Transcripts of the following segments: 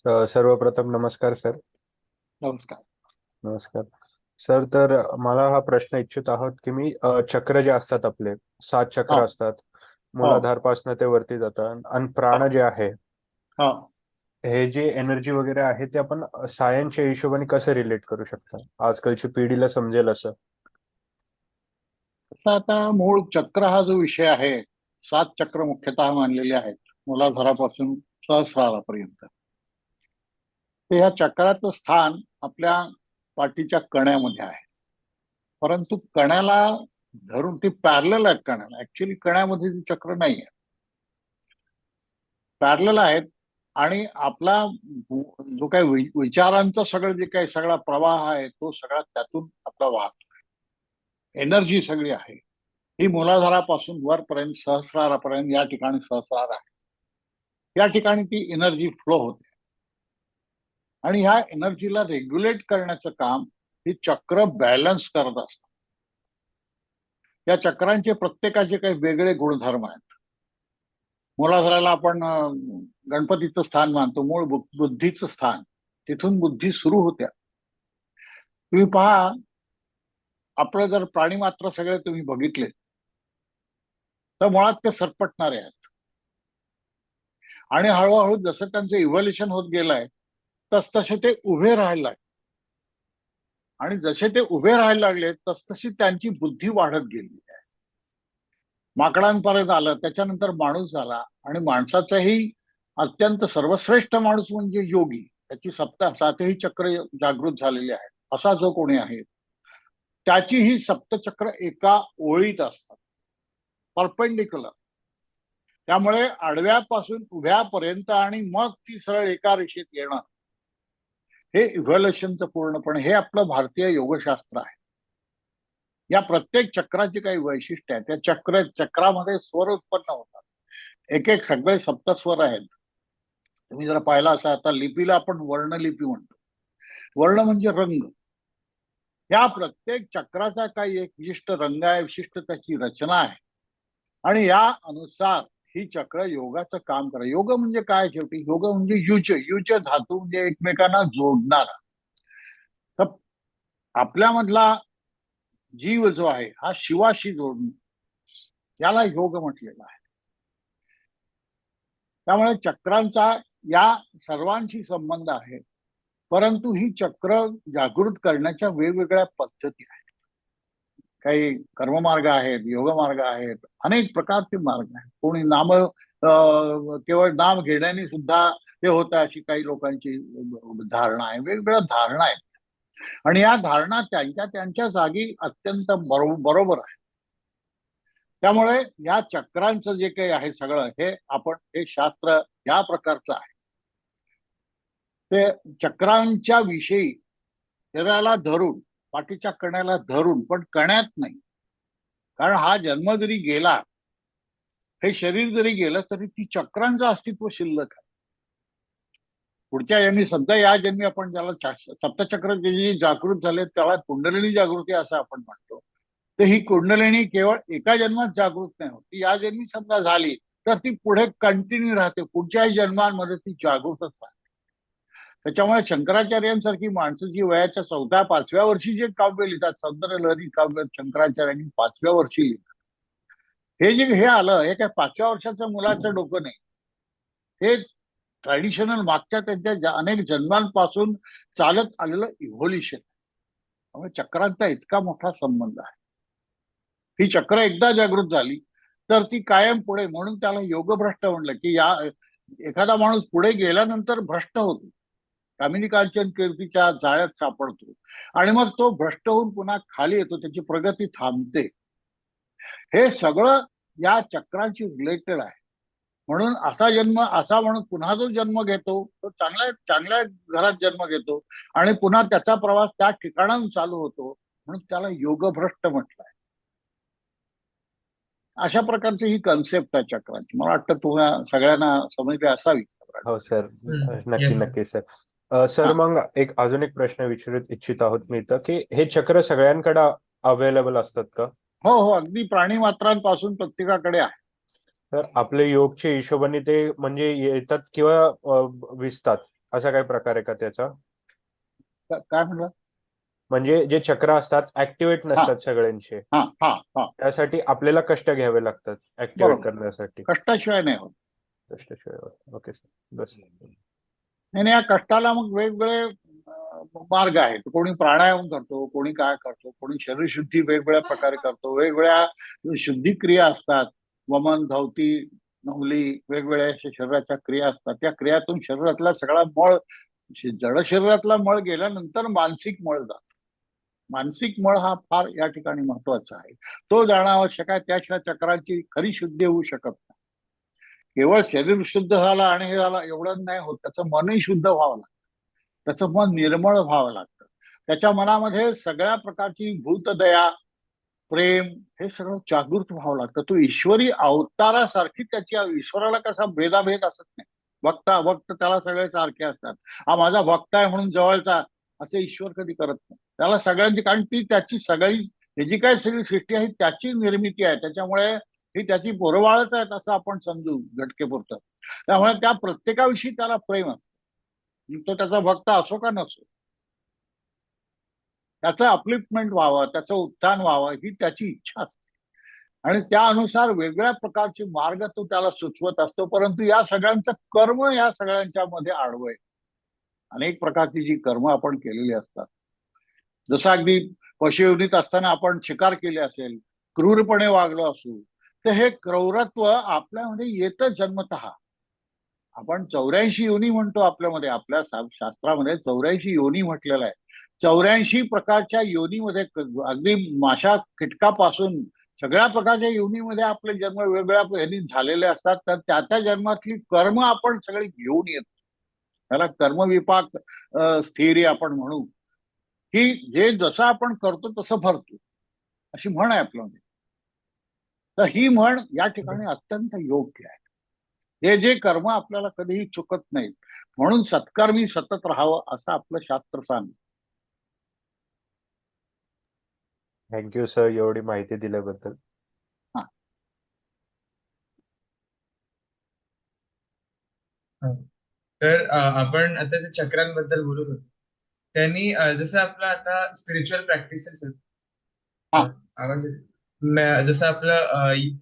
सर्वप्रथम नमस्कार सर. नमस्कार. नमस्कार सर. तर मला हा प्रश्न इच्छित आहोत की मी चक्र जे असतात आपले 7 चक्र हो. असतात. हो. मूलाधारपासून ते वरती जातात आणि हो. प्राण जे आहे हो. हे जे एनर्जी वगैरे आहे ते आपण सायन्सच्या हिशोबाने कसं रिलेट करू शकता आजकालची पिढीला समजेल असं. आता मूळ चक्र हा जो विषय आहे, 7 चक्र मुख्यतः मानलेले आहेत मूलाधारापासून सहस्रारापर्यंत. तर ह्या चक्राचं स्थान आपल्या पाठीच्या कण्यामध्ये आहे. परंतु कण्याला धरून ती पॅरलल आहे. कण्याला ऍक्च्युली कण्यामध्ये ती चक्र नाही आहे, पॅरलल आहेत. आणि आपला जो काही विचारांचा सगळं जे काही सगळा प्रवाह आहे तो सगळा त्यातून आपला वाहतो. एनर्जी सगळी आहे ही मूलाधारापासून वरपर्यंत सहस्रारापर्यंत या ठिकाणी सहस्रार आहे. या ठिकाणी ती एनर्जी फ्लो होते आणि ह्या एनर्जीला रेग्युलेट करण्याचं काम ही चक्र बॅलन्स करत असतात. या चक्रांचे प्रत्येकाचे काही वेगळे गुणधर्म आहेत. मूलाधाराला आपण गणपतीचं स्थान मानतो, मूळ बुद्धीचं स्थान. तिथून बुद्धी सुरू होत्या. तुम्ही पहा, आपलं जर प्राणी मात्र सगळे तुम्ही बघितले तर मुळात ते सरपटणारे आहेत. आणि हळूहळू जसं त्यांचं इव्होल्युशन होत गेलंय तसतसे ते उभे राहायला लागले. आणि जसे ते उभे राहायला लागले तसतशी त्यांची बुद्धी वाढत गेली आहे. माकडांपर्यंत आलं, त्याच्यानंतर माणूस झाला. आणि माणसाचाही अत्यंत सर्वश्रेष्ठ माणूस म्हणजे योगी. त्याची सातही चक्र जागृत झालेली आहेत. असा जो कोणी आहे त्याची ही सप्तचक्र एका ओळीत असतात, परपेंडिक्युलर. त्यामुळे आडव्यापासून उभ्यापर्यंत आणि मग ती सरळ एका रेषेत येणं, हे इव्हॉल्युशनचं पूर्णपणे हे आपलं भारतीय योगशास्त्र आहे. या प्रत्येक चक्राची काही वैशिष्ट्य आहेत. त्या चक्रामध्ये स्वर उत्पन्न होतात. एक एक सगळे सप्तस्वर आहेत. तुम्ही जर पाहिला असा, आता लिपीला आपण वर्णलिपी म्हणतो. वर्ण म्हणजे रंग. या प्रत्येक चक्राचा काही एक विशिष्ट रंग आहे, विशिष्ट त्याची रचना आहे. आणि या अनुसार ही चक्र योगाचं काम करा. योग म्हणजे काय? शेवटी योग म्हणजे युच धातू म्हणजे एकमेकांना जोडणारा. तर आपल्यामधला जीव जो आहे हा शिवाशी जोडणे, याला योग म्हटलेला आहे. त्यामुळे चक्रांचा या सर्वांशी संबंध आहे. परंतु ही चक्र जागृत करण्याच्या वेगवेगळ्या पद्धती आहेत. काही कर्ममार्ग आहेत, योग मार्ग आहेत, अनेक प्रकारचे मार्ग आहेत. कोणी केवळ नाम घेण्याने सुद्धा ते होतं अशी काही लोकांची धारणा आहे. वेगवेगळ्या धारणा आहेत. आणि या धारणा त्यांच्या त्यांच्या जागी अत्यंत बरोबर आहे. त्यामुळे या चक्रांचं जे काही आहे सगळं हे शास्त्र या प्रकारचं आहे. ते चक्रांच्या विषयी शरीराला धरून, पाठीच्या कण्याला धरून, पण कण्यात नाही. कारण हा जन्म जरी गेला, हे शरीर जरी गेलं तरी ती चक्रांचं अस्तित्व शिल्लक आहे. पुढच्या जन्मी समजा या जन्मी आपण ज्याला सप्तचक्र जे जागृत झाले त्याला कुंडलिनी जागृती असं आपण म्हणतो. तर ही कुंडलिनी केवळ एका जन्मात जागृत नाही होत. ती या जन्मी समजा झाली तर ती पुढे कंटिन्यू राहते. पुढच्याही जन्मांमध्ये ती जागृतच राहते. त्याच्यामुळे शंकराचार्यांसारखी माणसं जी वयाच्या 4-5व्या वर्षी जे काव्य लिहितात, सौंदर्यलहरी काव्य शंकराचार्यांनी 5व्या वर्षी लिहिलं. हे जे हे आलं, हे काय 5व्या वर्षाचं मुलाचं डोकं नाही. हे ट्रॅडिशनल मागच्या त्यांच्या अनेक जन्मांपासून चालत आलेलं इव्होल्युशन. त्यामुळे चक्रांचा इतका मोठा संबंध आहे. ही चक्र एकदा जागृत झाली तर ती कायम पुढे. म्हणून त्याला योगभ्रष्ट म्हणलं की या एखादा माणूस पुढे गेल्यानंतर भ्रष्ट होतो, कामिनी कांचन कीर्तीच्या जाळ्यात सापडतो आणि मग तो भ्रष्ट होऊन पुन्हा खाली येतो, त्याची प्रगती थांबते. हे सगळं या चक्रांशी रिलेटेड आहे. म्हणून असा जन्म असा म्हणून पुन्हा जो जन्म घेतो तो चांगल्या चांगल्या घरात जन्म घेतो आणि पुन्हा त्याचा प्रवास त्या ठिकाणाहून चालू होतो. म्हणून त्याला योगभ्रष्ट म्हटलंय. अशा प्रकारची ही कन्सेप्ट आहे चक्रांची. मला वाटतं तुम्हाला सगळ्यांना समजली असावी. हो सर. नक्की येस सर. नक्की सर. सर हा. मग अजून एक प्रश्न विचारू इच्छित आहोत मी इथं की हे चक्र सगळ्यांकडे अवेलेबल असतात का? हो हो, अगदी प्राणी मात्रांपासून प्रत्येकाकडे आहे. तर आपले योगच्या हिशोबाने ते म्हणजे येतात किंवा विसतात असा काही प्रकार आहे का त्याचा? काय म्हणलं? म्हणजे जे चक्र असतात ऍक्टिव्हेट हा नसतात सगळ्यांचे, हा हा हा त्यासाठी आपल्याला कष्ट घ्यावे लागतात ऍक्टिव्हेट बरोबर. करण्यासाठी. कष्टाशिवाय नाही होत. कष्टाशिवाय. ओके सर, बस. नाही नाही, या कष्टाला मग वेगवेगळे मार्ग आहेत. कोणी प्राणायाम करतो, कोणी काय करतो, कोणी शरीरशुद्धी वेगवेगळ्या प्रकारे करतो. वेगवेगळ्या शुद्धी क्रिया असतात. वमन, धावती, नवली, वेगवेगळ्या अशा शरीराच्या क्रिया असतात. त्या क्रियातून शरीरातला सगळा मळ, जड शरीरातला मळ गेल्यानंतर मानसिक मळ जातो. मानसिक मळ हा फार या ठिकाणी महत्वाचा आहे. तो जाणं आवश्यक आहे. त्याशिवाय चक्राची खरी शुद्धी होऊ शकत नाही. केवळ शरीर शुद्ध झालं आणि हे झालं एवढं नाही होत. त्याचं मनही शुद्ध व्हावं लागतं. त्याचं मन निर्मळ व्हावं लागतं. त्याच्या मनामध्ये सगळ्या प्रकारची भूतदया, प्रेम हे सगळं जागृत व्हावं लागतं. तो ईश्वरी अवतारासारखी त्याची, ईश्वराला कसा भेदाभेद असत नाही. भक्त त्याला सगळे सारखे असतात. हा माझा भक्त आहे म्हणून जवळचा, असे ईश्वर कधी करत नाही. त्याला सगळ्यांची, कारण ती त्याची सगळी, ही जी काय सगळी सृष्टी आहे त्याची निर्मिती आहे. त्याच्यामुळे ही त्याची पोरबाळच आहेत असं आपण समजू घटकेपुरतं. त्यामुळे त्या प्रत्येकाविषयी त्याला प्रेम असतं. तो त्याचा भक्त असो का नसो, त्याचं अपलिफ्टमेंट व्हावं, त्याचं उत्थान व्हावं ही त्याची इच्छा असते. आणि त्यानुसार वेगवेगळ्या प्रकारचे मार्ग तो त्याला सुचवत असतो. परंतु या सगळ्यांचं कर्म या सगळ्यांच्या मध्ये आडवं आहे. अनेक प्रकारची जी कर्म आपण केलेली असतात, जसं अगदी पशुयोनीत असताना आपण शिकार केली असेल, क्रूरपणे वागलो असू, तर हे क्रौरत्व आपल्यामध्ये येतं जन्मतः. आपण 84 योनी म्हणतो आपल्यामध्ये, आपल्या शास्त्रामध्ये 84 योनी म्हटलेलं आहे. 84 प्रकारच्या योनीमध्ये, अगदी माशा कीटकापासून सगळ्या प्रकारच्या योनीमध्ये आपले जन्म वेगवेगळ्या ह्यांनी झालेले असतात. तर त्या त्या जन्मातली कर्म आपण सगळी घेऊन येतो. त्याला कर्मविपाक स्थिर आपण म्हणू, की जे जसं आपण करतो तसं भरतो, अशी म्हण आहे आपल्यामध्ये. तर ही म्हण या ठिकाणी अत्यंत योग्य आहे. हे जे कर्म आपल्याला कधीही चुकत नाहीत, म्हणून सत्कर्मी सतत राहावं असं आपलं शास्त्र सांगतं. थँक्यू सर, एवढी माहिती दिल्याबद्दल. हा. हा. तर आपण आता ते चक्रांबद्दल बोलत होतो. त्यांनी जसं आपलं आता स्पिरिच्युअल प्रॅक्टिसेस आहेत. हा. आवाज येतो? जसं आपलं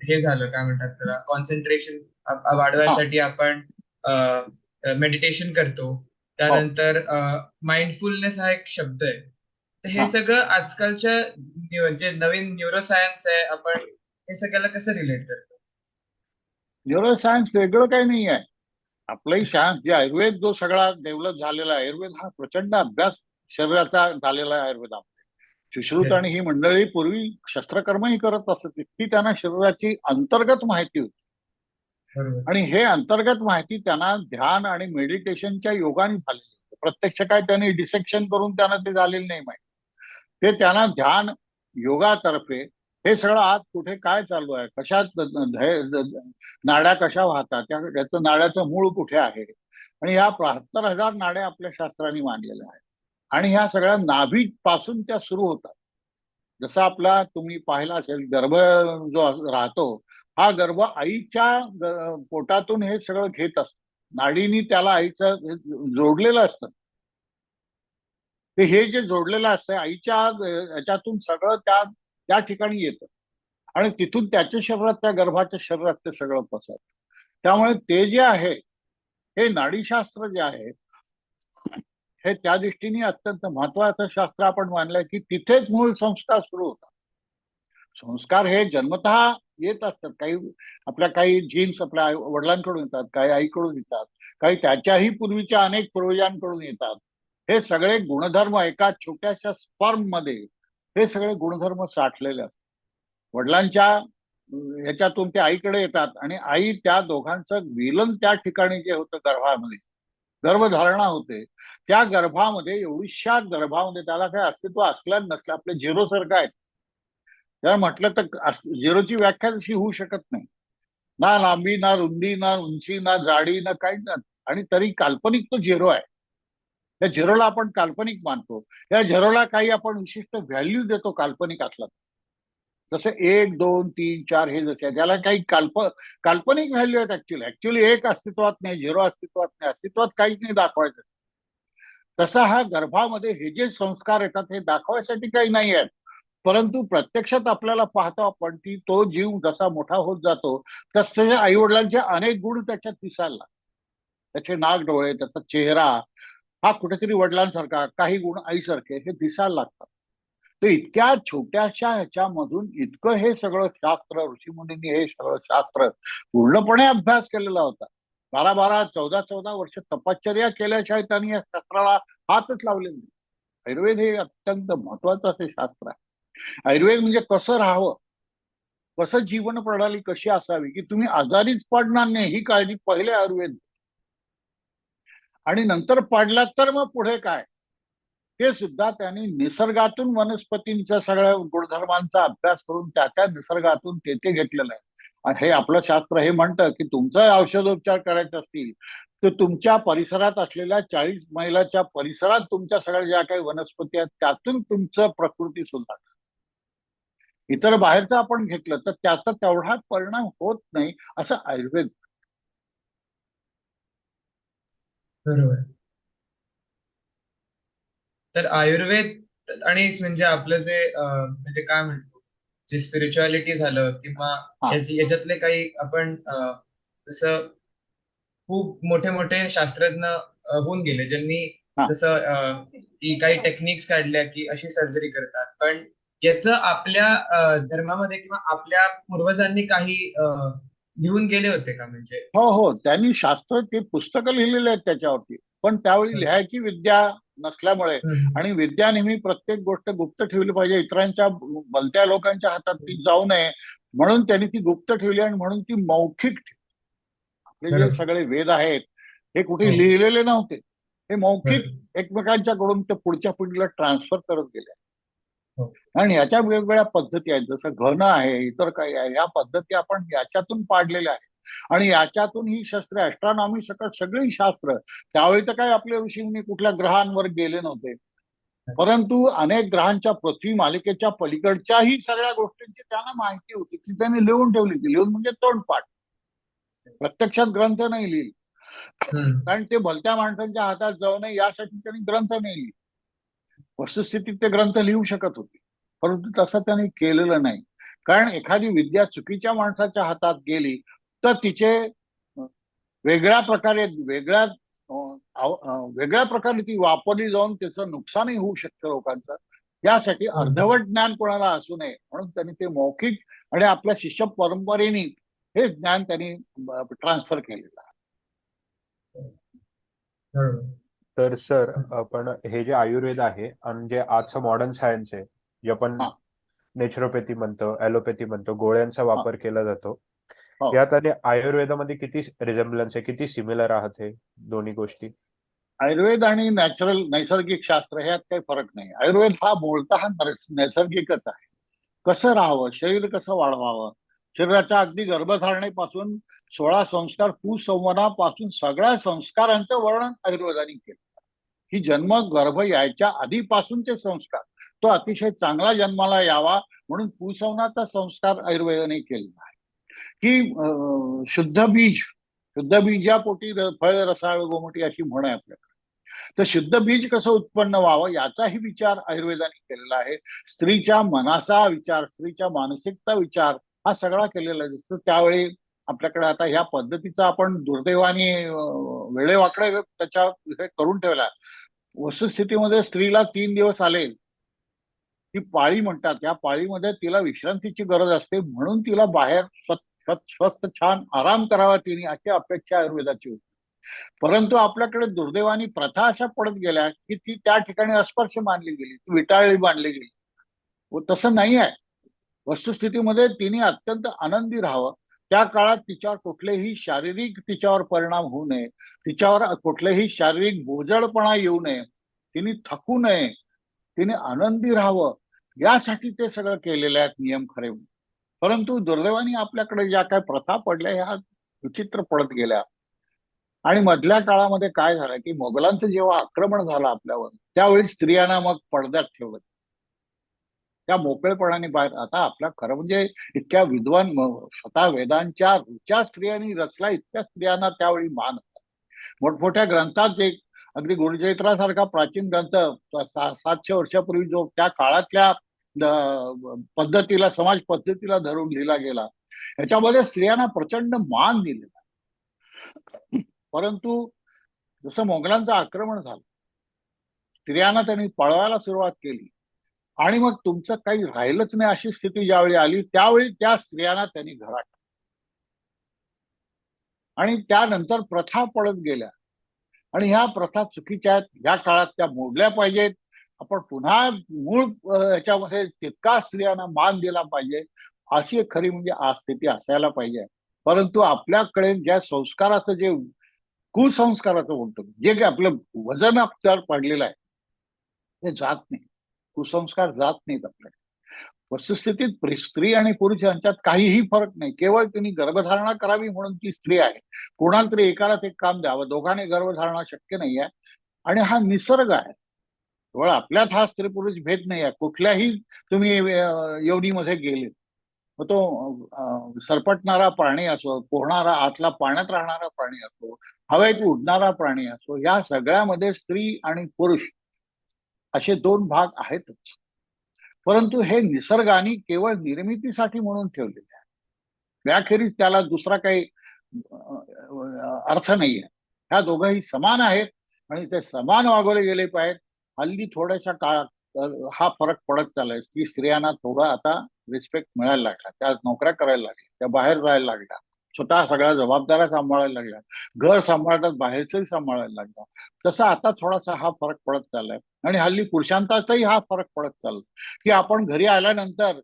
हे झालं, काय म्हणतात त्याला, कॉन्सन्ट्रेशन हा. वाढवायसाठी आपण मेडिटेशन करतो. हो. त्यानंतर माइंडफुलनेस हा एक शब्द आहे. तर हे हा. सगळं आजकालच्या जे नवीन न्यूरोसायन्स आहे, आपण हे सगळ्याला कसं रिलेट करतो? न्यूरोसायन्स वेगळं काही नाही आहे. आपलंही सायन्स जे आयुर्वेद जो सगळा डेव्हलप झालेला आहे, आयुर्वेद हा प्रचंड अभ्यास शरीराचा झालेला आहे आयुर्वेदामध्ये. सुश्रुत आणि ही येस, मंडळी पूर्वी शस्त्रकर्मही करत असत. ती त्यांना शरीराची अंतर्गत माहिती होती. बरोबर. आणि हे अंतर्गत माहिती त्यांना ध्यान आणि मेडिटेशनच्या योगाने झालेली होती. प्रत्यक्ष काय त्यांनी डिसेक्शन करून त्यांना ते झालेलं नाही माहिती. ते त्यांना ध्यान योगातर्फे हे सगळं आज कुठे काय चालू आहे, कशात नाड्या कशा वाहतात, त्याचं नाड्याचं मूळ कुठे आहे, आणि ह्या 72,000 नाड्या आपल्या शास्त्रांनी मांडलेल्या आहेत. आणि ह्या सगळ्या नाभीपासून त्या सुरू होतात. जसं आपला तुम्ही पाहिला असेल, गर्भ जो राहतो, हा गर्भ आईच्या पोटातून हे सगळं घेत असतो. नाडीनी त्याला आईचं जोडलेलं असतं. ते हे जे जोडलेलं असतं आईच्या याच्यातून सगळं त्या त्या ठिकाणी येतं. आणि तिथून त्याच्या शरीरात, त्या गर्भाच्या शरीरात ते सगळं पसरतं. त्यामुळे ते जे आहे, हे नाडीशास्त्र जे आहे, हे त्या दृष्टीने अत्यंत महत्वाचं शास्त्र आपण मानलंय, की तिथेच मूळ संस्कार सुरू होतात. संस्कार हे जन्मतः येत असतात. काही जीन्स आपल्या वडिलांकडून येतात, काही आईकडून येतात, काही त्याच्याही पूर्वीच्या अनेक पूर्वजांकडून येतात. हे सगळे गुणधर्म एका छोट्याशा स्पर्म मध्ये हे सगळे गुणधर्म साठलेले असतात. वडिलांच्या ह्याच्यातून ते आईकडे येतात आणि आई त्या दोघांचं मिलन त्या ठिकाणी जे होतं गर्भामध्ये, गर्भधारणा होते. त्या गर्भामध्ये, एवढीशा गर्भामध्ये त्याला काही अस्तित्व असलं नसलं, आपल्या झिरो सारखं आहे. त्याला म्हटलं तर झिरोची व्याख्या तशी होऊ शकत नाही. ना लांबी, ना रुंदी, ना उंची, ना जाडी, ना काही ना. आणि तरी काल्पनिक तो झिरो आहे. त्या झिरोला आपण काल्पनिक मानतो. त्या झिरोला काही आपण विशिष्ट व्हॅल्यू देतो काल्पनिक असला. जसं 1, 2, 3, 4 हे जसे आहे, त्याला काही काल्पनिक व्हॅल्यू आहेत. ऍक्च्युअली एक अस्तित्वात नाही, झिरो अस्तित्वात नाही, अस्तित्वात काहीच नाही दाखवायचं. तसा हा गर्भामध्ये हे जे संस्कार येतात हे दाखवायसाठी काही नाही आहेत, परंतु प्रत्यक्षात आपल्याला पाहतो आपण की तो जीव जसा मोठा होत जातो तसे आई वडिलांचे अनेक गुण त्याच्यात दिसायला लागतात. त्याचे नाक डोळे, त्याचा चेहरा हा कुठेतरी वडिलांसारखा, काही गुण आईसारखे हे दिसायला लागतात. तर इतक्या छोट्याशा ह्याच्यामधून इतकं हे सगळं शास्त्र, ऋषीमुनींनी हे सगळं शास्त्र पूर्णपणे अभ्यास केलेला होता. 12-12, 14-14 वर्ष तपश्चर्या केल्याशिवाय त्यांनी या शास्त्राला हातच लावले नाही. आयुर्वेद हे अत्यंत महत्वाचं असे शास्त्र आहे. आयुर्वेद म्हणजे कसं राहावं, कसं जीवन प्रणाली कशी असावी की तुम्ही आजारीच पडणार नाही ही काळजी पहिले आयुर्वेद, आणि नंतर पडलात तर मग पुढे काय ते सुद्धा त्यांनी निसर्गातून वनस्पतींच्या सगळ्या गुणधर्मांचा अभ्यास करून त्या निसर्गातून ते घेतलेलं आहे. आणि हे आपलं शास्त्र हे म्हणतं की तुमचं औषधोपचार करायचे असतील तर तुमच्या परिसरात असलेल्या 40 मैलाच्या परिसरात तुमच्या सगळ्या ज्या काही वनस्पती आहेत त्यातून तुमचं प्रकृती सुद्धा, इतर बाहेरचं आपण घेतलं तर त्याचा तेवढा परिणाम होत नाही असं आयुर्वेद. बरोबर. तर आयुर्वेद आणि म्हणजे आपलं जे म्हणजे काय म्हणतो, जे स्पिरिच्युअलिटी झालं किंवा हा याच्यातले काही आपण जसं खूप मोठे मोठे शास्त्रज्ञ होऊन गेले ज्यांनी हा जसं की काही टेक्निक्स काढल्या की अशी सर्जरी करतात, पण याचं आपल्या धर्मामध्ये किंवा आपल्या पूर्वजांनी काही घेऊन गेले होते का म्हणजे? हो हो, त्यांनी शास्त्र ते पुस्तकं लिहिलेले आहेत त्याच्यावरती, पण त्यावेळी हम्म, लिहायची विद्या नसल्यामुळे हम्म, आणि विद्या नेहमी प्रत्येक गोष्ट गुप्त ठेवली पाहिजे, इतरांच्या भलत्या लोकांच्या हातात ती जाऊ नये म्हणून त्यांनी ती गुप्त ठेवली आणि म्हणून ती मौखिक ठेवली. आपले जे बरोबर. सगळे वेद आहेत हे कुठे हो. लिहिलेले नव्हते, हे मौखिक बरोबर. एकमेकांच्याकडून ते पुढच्या पिढीला ट्रान्सफर करत गेले. हो. आणि याच्या वेगवेगळ्या पद्धती आहेत, जसं घन आहे, इतर काही आहे, या पद्धती आपण याच्यातून पाडलेल्या आहेत. आणि याच्यातून ही शस्त्रे, ऍस्ट्रॉनॉमी सकट सगळी शास्त्र, त्यावेळी तर काय आपले ऋषीमुनी कुठल्या ग्रहांवर गेले नव्हते, परंतु अनेक ग्रहांच्या पृथ्वी मालिकेच्या पलीकडच्याही सगळ्या गोष्टींची त्यांना माहिती होती ती त्यांनी लिहून ठेवली. ती लिहून म्हणजे तोंडपाठ, प्रत्यक्षात ग्रंथ नाही लिहिले, हम्म. कारण ते भलत्या माणसांच्या हातात जाऊ नये यासाठी त्यांनी ग्रंथ नाही लिहिले. वस्तुस्थितीत ते ग्रंथ लिहू शकत होते, परंतु तसं त्यांनी केलेलं नाही. कारण एखादी विद्या चुकीच्या माणसाच्या हातात गेली तर तिचे वेगळ्या प्रकारे वेगळ्या प्रकारे ती वापरली जाऊन त्याचं नुकसानही होऊ शकतं लोकांचं. यासाठी अर्धवट ज्ञान कोणाला असू नये म्हणून त्यांनी ते मौखिक आणि आपल्या शिष्य परंपरेने हे ज्ञान त्यांनी ट्रान्सफर केलेलं आहे. बरोबर. तर सर आपण हे जे आयुर्वेद आहे आणि जे आजचं मॉडर्न सायन्स आहे, जे आपण हा नेचरोपॅथी म्हणतो, ॲलोपॅथी म्हणतो, गोळ्यांचा हा वापर केला जातो, हो. यात आणि आयुर्वेदामध्ये किती रिझेम्बलन्स आहे, किती सिमिलर आहात हे दोन्ही गोष्टी? आयुर्वेद आणि नैसर्गिक शास्त्र ह्यात काही फरक नाही. आयुर्वेद हा मूळतः नैसर्गिकच आहे. कसं राहावं, शरीर कसं वाढवावं, शरीराच्या अगदी गर्भधारणेपासून 16 संस्कार कुसंवारापासून सगळ्या संस्कारांचं वर्णन आयुर्वेदाने केलं. ही जन्म गर्भ यायच्या आधीपासूनचे संस्कार, तो अतिशय चांगला जन्माला यावा म्हणून कुसंवाराचा संस्कार आयुर्वेदाने केलेला आहे. की शुद्ध बीजापोटी फळ रसाळ गोमटी अशी म्हण आहे आपल्याकडे. तर शुद्ध बीज कसं उत्पन्न व्हावं याचाही विचार आयुर्वेदाने केलेला आहे. स्त्रीच्या मनाचा विचार, स्त्रीच्या मानसिकता विचार हा सगळा केलेला आहे. जसं त्यावेळी आपल्याकडे आता ह्या पद्धतीचा आपण दुर्दैवाने वेळेवाकडे त्याच्या हे करून ठेवला. वस्तुस्थितीमध्ये स्त्रीला 3 दिवस आले ती पाळी म्हणतात, या पाळीमध्ये तिला विश्रांतीची गरज असते म्हणून तिला बाहेर स्वस्त छान आराम करावा तिने अशी अपेक्षा आयुर्वेदाची होती. परंतु आपल्याकडे दुर्दैवानी प्रथा अशा पडत गेल्या की ती त्या ठिकाणी अस्पर्श मानली गेली, ती विटाळली मानली गेली. व तसं नाही आहे. वस्तुस्थितीमध्ये तिने अत्यंत आनंदी राहावं. त्या काळात तिच्यावर कुठलेही शारीरिक तिच्यावर परिणाम होऊ नये, तिच्यावर कुठलेही शारीरिक बोजडपणा येऊ नये, तिने थकू नये, तिने आनंदी राहावं यासाठी ते सगळं केलेले आहेत नियम खरे. परंतु दुर्दैवाने आपल्याकडे ज्या काय प्रथा पडल्या ह्या विचित्र पडत गेल्या. आणि मधल्या काळामध्ये काय झालं की मोगलांचं जेव्हा आक्रमण झालं आपल्यावर त्यावेळी स्त्रियांना मग पडद्यात ठेवलं. त्या मोकळेपणाने बाहेर, आता आपल्या खरं म्हणजे इतक्या विद्वान स्वतः वेदांच्या रुच्या स्त्रियांनी रचला, इतक्या स्त्रियांना त्यावेळी मान होता. मोठमोठ्या ग्रंथात एक अगदी गुरुचरित्रासारखा प्राचीन ग्रंथ 700 वर्षापूर्वी जो त्या काळातल्या पद्धतीला, समाज पद्धतीला धरून लिहिला गेला, ह्याच्यामध्ये स्त्रियांना प्रचंड मान दिलेला आहे. परंतु जसं मोगलांचं आक्रमण झालं, स्त्रियांना त्यांनी पळवायला सुरुवात केली आणि मग तुमचं काही राहिलंच नाही अशी स्थिती ज्यावेळी आली, त्यावेळी त्या स्त्रियांना त्यांनी घरात, आणि त्यानंतर प्रथा पडत गेल्या आणि ह्या प्रथा चुकीच्या आहेत. ह्या काळात त्या मोडल्या पाहिजेत. आपण पुन्हा मूळ ह्याच्यामध्ये तितका स्त्रियांना मान दिला पाहिजे, अशी एक खरी म्हणजे आज स्थिती असायला पाहिजे. परंतु आपल्याकडे ज्या संस्काराचं, जे कुसंस्काराचं म्हणतो, जे काही आपलं वजन आपल्यावर पडलेलं आहे ते जात नाही. कुसंस्कार जात नाहीत आपल्याकडे. वस्तुस्थितीत स्त्री आणि पुरुष यांच्यात काहीही फरक नाही. केवळ त्यांनी गर्भधारणा करावी म्हणून ती स्त्री आहे. कोणाला तरी एकालाच एक काम द्यावं, दोघांनी गर्भधारणा शक्य नाही आहे. आणि हा निसर्ग आहे. केवळ आपल्यात हा स्त्री पुरुष भेद नाही आहे. कुठल्याही तुम्ही योनीमध्ये गेले, मग तो सरपटणारा प्राणी असो, पोहणारा आतला पाण्यात राहणारा प्राणी असो, हवेत उडणारा प्राणी असो, या सगळ्यामध्ये स्त्री आणि पुरुष असे दोन भाग आहेतच. परंतु हे निसर्गाने केवळ निर्मितीसाठी म्हणून ठेवलेले आहे. याखेरीज त्याला दुसरा काही अर्थ नाहीये. ह्या दोघंही समान आहेत आणि ते समान वागवले गेले पाहिजेत. हल्ली थोड्याशा काळात हा फरक पडत चाललाय की स्त्रियांना थोडा आता रिस्पेक्ट मिळायला लागला, त्या नोकऱ्या करायला लागल्या, त्या बाहेर जायला लागल्या, स्वतः सगळ्या जबाबदाऱ्या सांभाळायला लागल्या, घर सांभाळतात, बाहेरचंही सांभाळायला लागल्या. तसा आता थोडासा हा फरक पडत चाललाय. आणि हल्ली पुरुषांचाही हा फरक पडत चालला की आपण घरी आल्यानंतर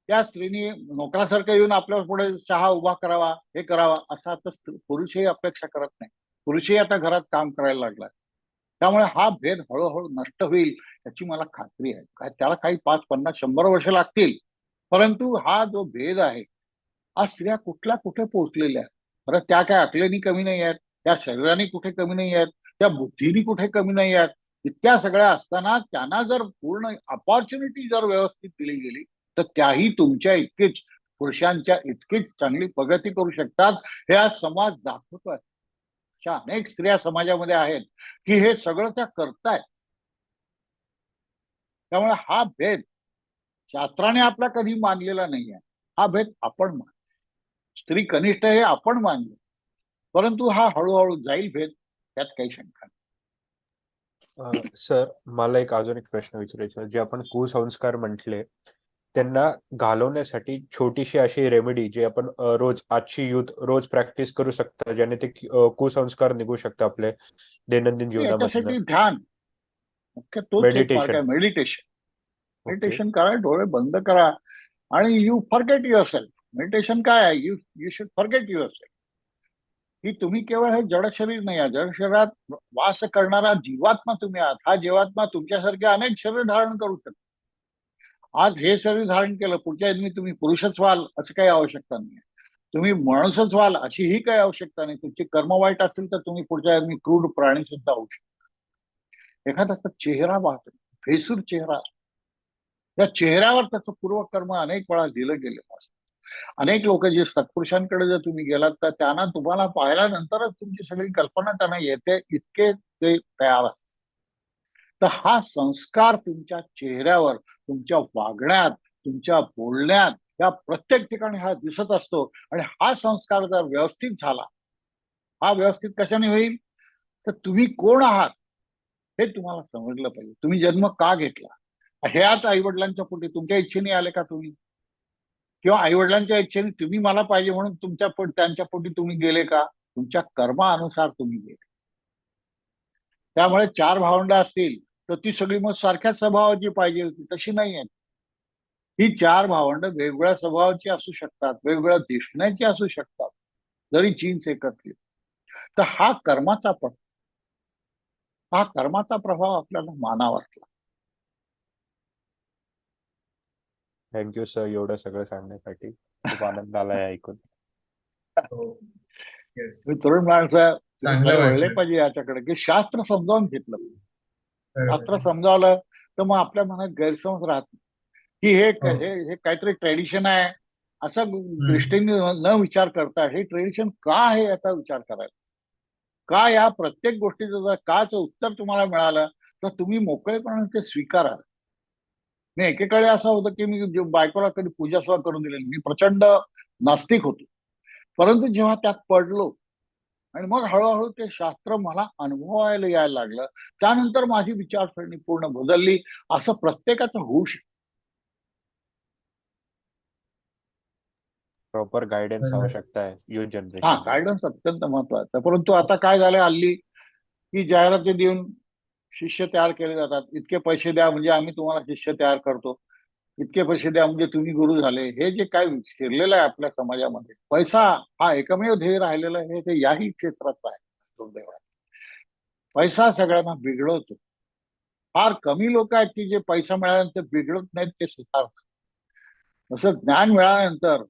त्या स्त्रीने नोकरासारखं येऊन आपल्या पुढे चहा उभा करावा, हे करावा, असं आता पुरुषही अपेक्षा करत नाही. पुरुषही आता घरात काम करायला लागला. त्यामुळे हा भेद हळूहळू नष्ट होईल याची मला खात्री आहे. त्याला काही 5, 50, 100 वर्ष लागतील, परंतु हा जो भेद आहे, आज स्त्रिया कुठल्या कुठे पोहोचलेल्या आहेत. बरं, त्या काय अकलेनी कमी नाही आहेत, त्या शरीराने कुठे कमी नाही आहेत, त्या बुद्धीने कुठे कमी नाही आहेत. इतक्या सगळ्या असताना त्यांना जर पूर्ण अपॉर्च्युनिटी जर व्यवस्थित दिली गेली तर त्याही तुमच्या इतकेच, पुरुषांच्या इतकीच चांगली प्रगती करू शकतात. हे आज समाज दाखवतोय. अशा अनेक स्त्रिया समाजामध्ये आहेत की हे सगळं त्या करतायत. त्यामुळे हा भेद शास्त्राने आपला कधी मानलेला नाहीये. हा भेद आपण मान, स्त्री कनिष्ठ हे आपण मानले, परंतु हा हळूहळू जाईल भेद, त्यात काही शंका नाही. सर, मला एक अजून एक प्रश्न विचारायचा आहे. जे आपण कुसंस्कार म्हटले, त्यांना घालवण्यासाठी छोटीशी अशी रेमेडी जे आपण रोज, आजची युथ रोज प्रॅक्टिस करू शकतात, ज्याने ते कुसंस्कार निघू शकतात आपले दैनंदिन जीवनामधनं. याच्यासाठी ध्यान, मुख्य तोच एक मार्ग मेडिटेशन. आहे. मेडिटेशन. ओके. मेडिटेशन करा, डोळे बंद करा आणि you forget your self. Meditation काय आहे? You you should forget your self. की तुम्ही केवळ हे जड शरीर नाही आहे, जड शरीरात वास करणारा जीवात्मा तुम्ही आहात. हा जीवात्मा तुमच्यासारखे अनेक शरीर धारण करू शकतो. आज हे शरीर धारण केलं, पुढच्या जन्मी तुम्ही पुरुषच व्हाल असं काही आवश्यकता नाही. तुम्ही माणूसच व्हाल अशी ही काही आवश्यकता नाही. तुमची कर्म वाईट असतील तर तुम्ही पुढच्या जन्मी क्रूड प्राणी सुद्धा होऊ शकता. एखाद्याचा चेहरा पाहतो, भेसूर चेहरा, त्या चेहऱ्यावर त्याचं पूर्वकर्म अनेक वेळा लिहिलं गेलेलं असतं. अनेक लोक जे सत्पुरुषांकडे जर तुम्ही गेलात तर त्यांना तुम्हाला पाहिल्यानंतरच तुमची सगळी कल्पना त्यांना येते, इतके ते तयार असतात. तर हा संस्कार तुमच्या चेहऱ्यावर, तुमच्या वागण्यात, तुमच्या बोलण्यात, या प्रत्येक ठिकाणी हा दिसत असतो. आणि हा संस्कार जर व्यवस्थित झाला, हा व्यवस्थित कशाने होईल तर तुम्ही कोण आहात हे तुम्हाला समजलं पाहिजे. तुम्ही जन्म का घेतला, ह्याच आईवडिलांच्या पोटी तुमच्या इच्छेने आले का तुम्ही, किंवा आईवडिलांच्या इच्छेने तुम्ही मला पाहिजे म्हणून त्यांच्या पोटी तुम्ही गेले का? तुमच्या कर्मानुसार तुम्ही गेले. त्यामुळे 4 भावंड असतील तर ती सगळी मग सारख्याच स्वभावाची पाहिजे होती, तशी नाही आहे. ही 4 भावंड वेगवेगळ्या स्वभावाची असू शकतात, वेगवेगळ्या दिसण्याची असू शकतात, जरी जीन्स एकत्र. तर हा कर्माचा प्रभाव आपल्याला मानावाच लागतो. थँक्यू सर, एवढं सगळं सांगण्यासाठी. खूप आनंद आलाय ऐकून. हो. येस. मी तरुण माणसं चांगलं खरं वळले वाटलं. पाहिजे याच्याकडे की शास्त्र समजावून घेतलं. शास्त्र बरोबर. समजावलं तर मग आपल्या मनात गैरसमज राहत नाही की हे हो. हे काहीतरी ट्रेडिशन आहे असं हम्म. दृष्टीने न विचार करता हे ट्रेडिशन का आहे याचा विचार करायला. का या प्रत्येक गोष्टीचं जर काच उत्तर तुम्हाला मिळालं तर तुम्ही मोकळेपणाने ते स्वीकारा. मी एकेकाळी असं होतं की मी बायकोला कधी पूजा सुद्धा करून दिलेली, मी प्रचंड नास्तिक होतो. परंतु जेव्हा त्यात पडलो आणि मग हळूहळू ते शास्त्र मला अनुभवायला यायला लागलं, त्यानंतर माझी विचारसरणी पूर्ण बदलली. असं प्रत्येकाचं होऊ शकतं. प्रॉपर गायडन्स बरोबर. आवश्यकता आहे युथ हा, जनरेशन. गायडन्स अत्यंत महत्वाचा. परंतु आता काय झालंय हल्ली की जाहिराती देऊन शिष्य तयार केले जातात. इतके पैसे द्या म्हणजे आम्ही तुम्हाला शिष्य तयार करतो, इतके पैसे द्या म्हणजे तुम्ही गुरु झाले. हे जे काय शिरलेलं आहे आपल्या समाजामध्ये, पैसा हा एकमेव ध्येय राहिलेला आहे. ते याही क्षेत्रात आहे दुर्दैवाने. पैसा सगळ्यांना बिघडवतो. फार कमी लोक आहेत की जे पैसा मिळाल्यानंतर बिघडत नाहीत, ते सुधारतात. तसं ज्ञान मिळाल्यानंतर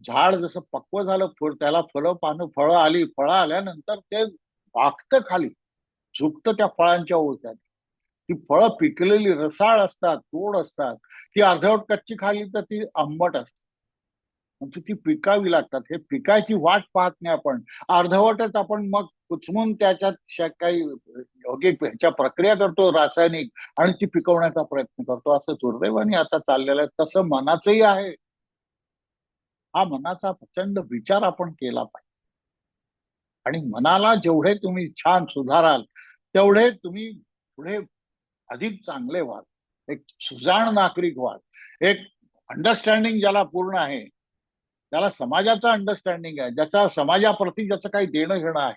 झाड जसं पक्व झालं, फळ त्याला फळं पानं फळं आली, फळं आल्यानंतर ते वाकतं खाली, झुकतं त्या फळांच्या ओळख्यात. ती फळं पिकलेली रसाळ असतात, गोड असतात. ती अर्धवट कच्ची खाली तर ती आंबट असते. म्हणजे ती पिकावी लागतात. हे पिकायची वाट पाहत नाही आपण. अर्धवटच आपण मग कुचमून त्याच्यात काही योग्य ह्याच्या प्रक्रिया करतो रासायनिक, आणि ती पिकवण्याचा प्रयत्न करतो. असं दुर्दैवाने आता चाललेलं आहे. तसं मनाचंही आहे. हा मनाचा प्रचंड विचार आपण केला पाहिजे. आणि मनाला जेवढे तुम्ही छान सुधाराल तेवढे तुम्ही पुढे अधिक चांगले व्हाल. एक सुजाण नागरिक व्हाल. एक अंडरस्टँडिंग ज्याला पूर्ण आहे, त्याला समाजाचा अंडरस्टँडिंग आहे, ज्याचा समाजाप्रती ज्याचं काही देणं घेणं आहे,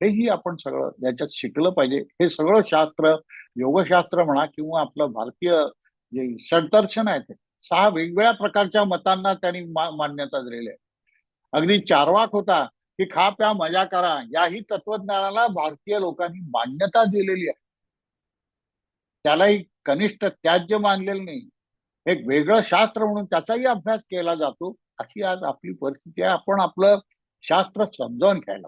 हेही आपण सगळं याच्यात शिकलं पाहिजे. हे सगळं शास्त्र, योगशास्त्र म्हणा किंवा आपलं भारतीय जे षड्दर्शन आहे, ते 6 वेगवेगळ्या प्रकारच्या मतांना त्यांनी मान्यता दिलेली आहे. अगदी चार्वाक होता की खा प्या मजा करा, याही तत्वज्ञानाला भारतीय लोकांनी मान्यता दिलेली आहे. त्यालाही कनिष्ठ त्याज्य मानलेलं नाही. एक वेगळं शास्त्र म्हणून त्याचाही अभ्यास केला जातो. अशी आज आपली परिस्थिती आहे. आपण आपलं शास्त्र समजावून घ्यायला